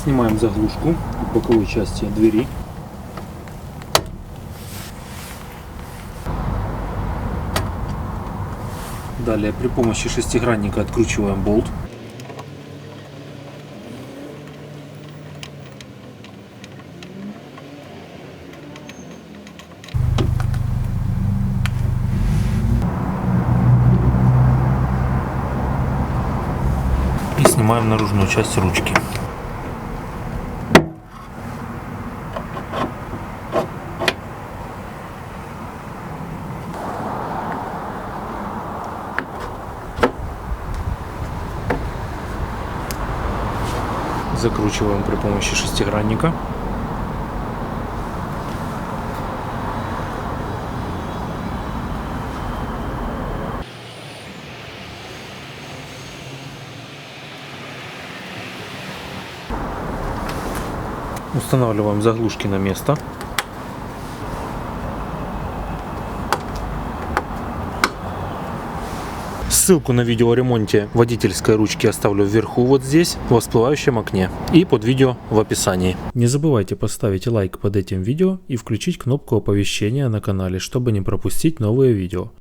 Снимаем заглушку от боковой части двери. Далее при помощи шестигранника откручиваем болт. И снимаем наружную часть ручки. Закручиваем при помощи шестигранника. Устанавливаем заглушки на место. Ссылку на видео о ремонте водительской ручки оставлю вверху вот здесь, в всплывающем окне, и под видео в описании. Не забывайте поставить лайк под этим видео и включить кнопку оповещения на канале, чтобы не пропустить новые видео.